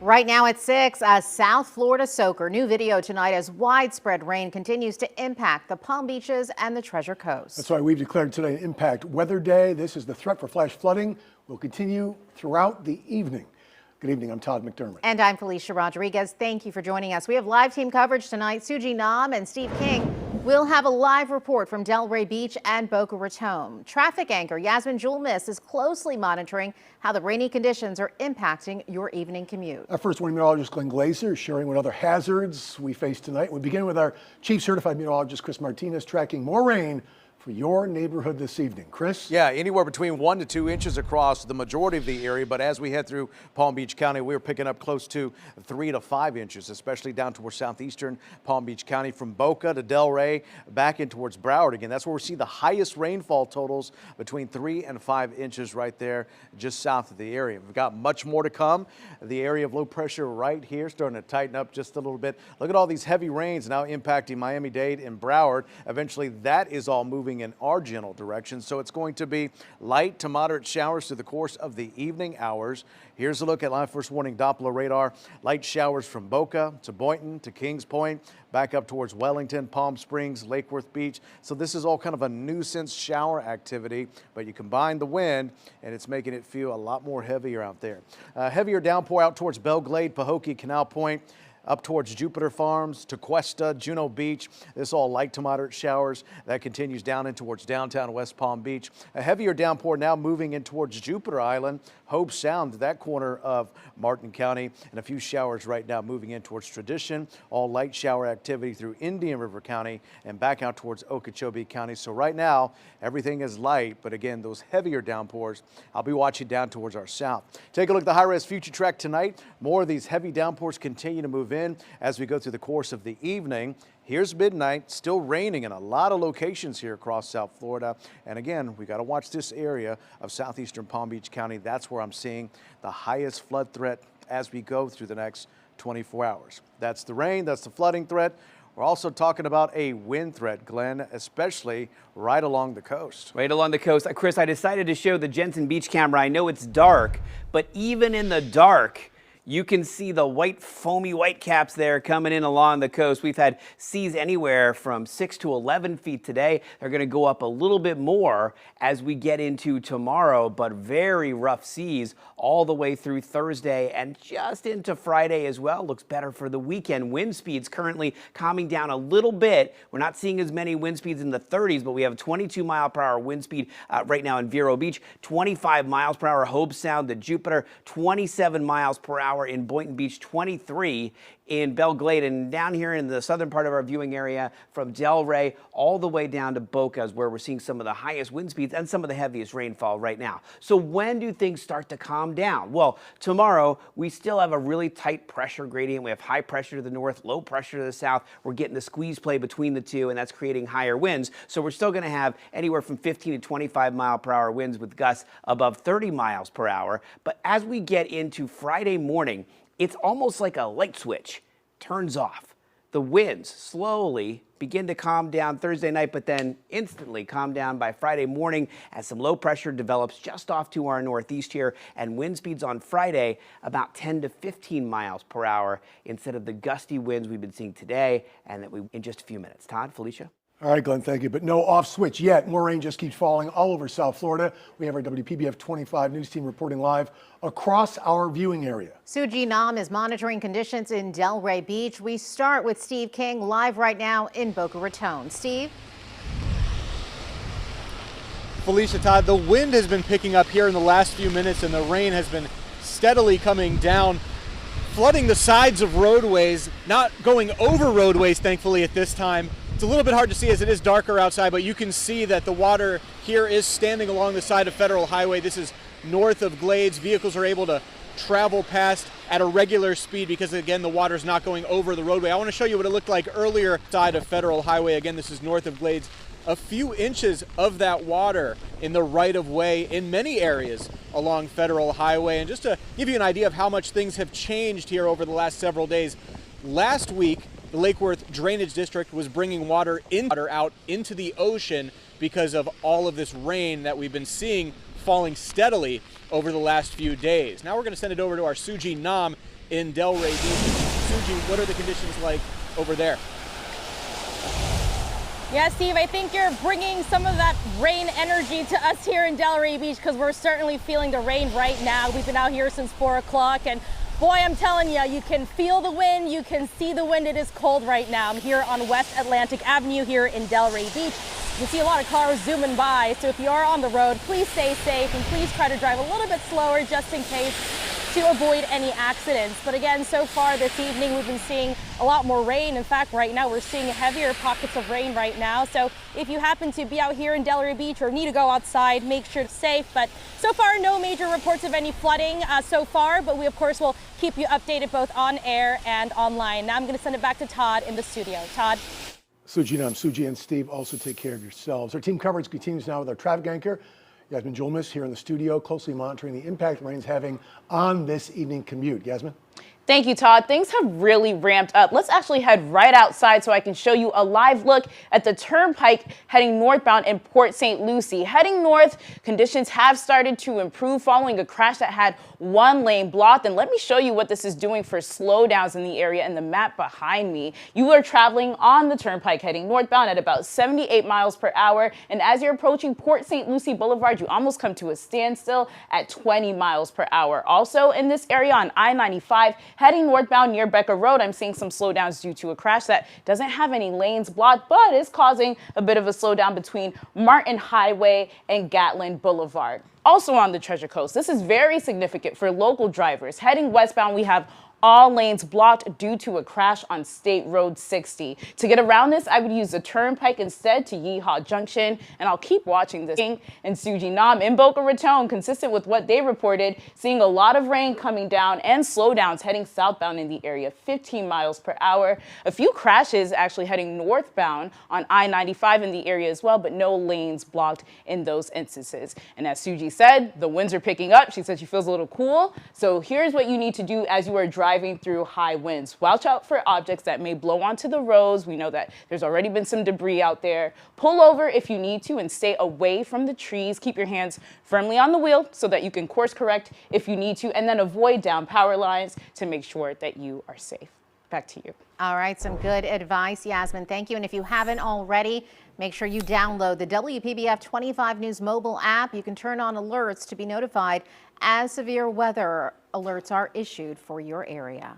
Right now at 6, a South Florida soaker. New video tonight as widespread rain continues to impact the Palm Beaches and the Treasure Coast. That's why we've declared today an impact weather day. This is the threat for flash flooding will continue throughout the evening. Good evening, I'm Todd McDermott. And I'm Felicia Rodriguez. Thank you for joining us. We have live team coverage tonight. Suji Nam and Steve King will have a live report from Delray Beach and Boca Raton. Traffic anchor Yasmin Julmis is closely monitoring how the rainy conditions are impacting your evening commute. Our first warning meteorologist Glenn Glazer is sharing what other hazards we face tonight. We begin with our chief certified meteorologist Chris Martinez tracking more rain for your neighborhood this evening. Chris? Yeah, anywhere between 1 to 2 inches across the majority of the area, but as we head through Palm Beach County, we're picking up close to 3 to 5 inches, especially down towards southeastern Palm Beach County from Boca to Delray back in towards Broward again. That's where we see the highest rainfall totals, between 3 and 5 inches right there just south of the area. We've got much more to come. The area of low pressure right here starting to tighten up just a little bit. Look at all these heavy rains now impacting Miami-Dade and Broward. Eventually that is all moving in our general direction, so it's going to be light to moderate showers through the course of the evening hours. Here's a look at live first warning Doppler radar. Light showers from Boca to Boynton to Kings Point, back up towards Wellington, Palm Springs, Lake Worth Beach. So this is all kind of a nuisance shower activity, but you combine the wind and it's making it feel a lot more heavier out there. Heavier downpour out towards Belle Glade, Pahokee, Canal Point, up towards Jupiter Farms, Tequesta, Juno Beach. This all light to moderate showers. That continues down in towards downtown West Palm Beach. A heavier downpour now moving in towards Jupiter Island, Hope Sound, that corner of Martin County, and a few showers right now moving in towards Tradition. All light shower activity through Indian River County and back out towards Okeechobee County. So right now, everything is light, but again, those heavier downpours, I'll be watching down towards our south. Take a look at the high-res future track tonight. More of these heavy downpours continue to move in as we go through the course of the evening. Here's midnight, still raining in a lot of locations here across South Florida. And again, we got to watch this area of southeastern Palm Beach County. That's where I'm seeing the highest flood threat as we go through the next 24 hours. That's the rain, that's the flooding threat. We're also talking about a wind threat, Glenn, especially right along the coast. Right along the coast. Chris, I decided to show the Jensen Beach camera. I know it's dark, but even in the dark, you can see the white, foamy white caps there coming in along the coast. We've had seas anywhere from 6 to 11 feet today. They're going to go up a little bit more as we get into tomorrow, but very rough seas all the way through Thursday and just into Friday as well. Looks better for the weekend. Wind speeds currently calming down a little bit. We're not seeing as many wind speeds in the 30s, but we have a 22-mile-per-hour wind speed right now in Vero Beach, 25 miles per hour Hope Sound to Jupiter, 27 miles per hour in Boynton Beach, 23 in Belle Glade, and down here in the southern part of our viewing area from Delray all the way down to Boca is where we're seeing some of the highest wind speeds and some of the heaviest rainfall right now. So when do things start to calm down? Well, tomorrow we still have a really tight pressure gradient. We have high pressure to the north, low pressure to the south. We're getting the squeeze play between the two, and that's creating higher winds. So we're still going to have anywhere from 15 to 25 mile per hour winds with gusts above 30 miles per hour. But as we get into Friday morning, it's almost like a light switch turns off. The winds slowly begin to calm down Thursday night, but then instantly calm down by Friday morning as some low pressure develops just off to our northeast here, and wind speeds on Friday about 10 to 15 miles per hour instead of the gusty winds we've been seeing today and that we in just a few minutes. Todd, Felicia? All right, Glenn, thank you. But no off switch yet. More rain just keeps falling all over South Florida. We have our WPBF 25 news team reporting live across our viewing area. Suji Nam is monitoring conditions in Delray Beach. We start with Steve King live right now in Boca Raton. Steve? Felicia, Todd, the wind has been picking up here in the last few minutes and the rain has been steadily coming down, flooding the sides of roadways, not going over roadways, thankfully, at this time. It's a little bit hard to see as it is darker outside, but you can see that the water here is standing along the side of Federal Highway. This is north of Glades. Vehicles are able to travel past at a regular speed because, again, the water's not going over the roadway. I want to show you what it looked like earlier side of Federal Highway. Again, this is north of Glades. A few inches of that water in the right-of-way in many areas along Federal Highway. And just to give you an idea of how much things have changed here over the last several days, last week, the Lake Worth Drainage District was bringing water out into the ocean because of all of this rain that we've been seeing falling steadily over the last few days. Now we're going to send it over to our Suji Nam in Delray Beach. Suji, what are the conditions like over there? Yeah, Steve, I think you're bringing some of that rain energy to us here in Delray Beach because we're certainly feeling the rain right now. We've been out here since 4 o'clock and boy, I'm telling you, you can feel the wind, you can see the wind. It is cold right now. I'm here on West Atlantic Avenue here in Delray Beach. You can see a lot of cars zooming by, so if you are on the road, please stay safe and please try to drive a little bit slower just in case to avoid any accidents. But again, so far this evening, we've been seeing a lot more rain. In fact, right now, we're seeing heavier pockets of rain right now. So if you happen to be out here in Delray Beach or need to go outside, make sure it's safe. But so far, no major reports of any flooding so far, but we, of course, will keep you updated both on air and online. Now I'm going to send it back to Todd in the studio. Todd. Suji Nam, Suji and Steve, also take care of yourselves. Our team coverage continues now with our traffic anchor, Yasmin Julmis, here in the studio, closely monitoring the impact rain's having on this evening commute. Yasmin? Thank you, Todd. Things have really ramped up. Let's actually head right outside so I can show you a live look at the turnpike heading northbound in Port St. Lucie. Heading north, conditions have started to improve following a crash that had one lane blocked. And let me show you what this is doing for slowdowns in the area in the map behind me. You are traveling on the turnpike heading northbound at about 78 miles per hour. And as you're approaching Port St. Lucie Boulevard, you almost come to a standstill at 20 miles per hour. Also in this area on I-95, heading northbound near Becker Road, I'm seeing some slowdowns due to a crash that doesn't have any lanes blocked, but is causing a bit of a slowdown between Martin Highway and Gatlin Boulevard. Also on the Treasure Coast, this is very significant for local drivers. Heading westbound, we have all lanes blocked due to a crash on State Road 60. To get around this, I would use the turnpike instead to Yeehaw Junction, and I'll keep watching this. And Suji Nam in Boca Raton, consistent with what they reported, seeing a lot of rain coming down and slowdowns heading southbound in the area, 15 miles per hour. A few crashes actually heading northbound on I-95 in the area as well, but no lanes blocked in those instances. And as Suji said, the winds are picking up. She said she feels a little cool. So here's what you need to do as you are driving through high winds. Watch out for objects that may blow onto the roads. We know that there's already been some debris out there. Pull over if you need to and stay away from the trees. Keep your hands firmly on the wheel so that you can course correct if you need to, and then avoid down power lines to make sure that you are safe. Back to you. All right, some good advice, Yasmin. Thank you. And if you haven't already, make sure you download the WPBF 25 News mobile app. You can turn on alerts to be notified as severe weather alerts are issued for your area.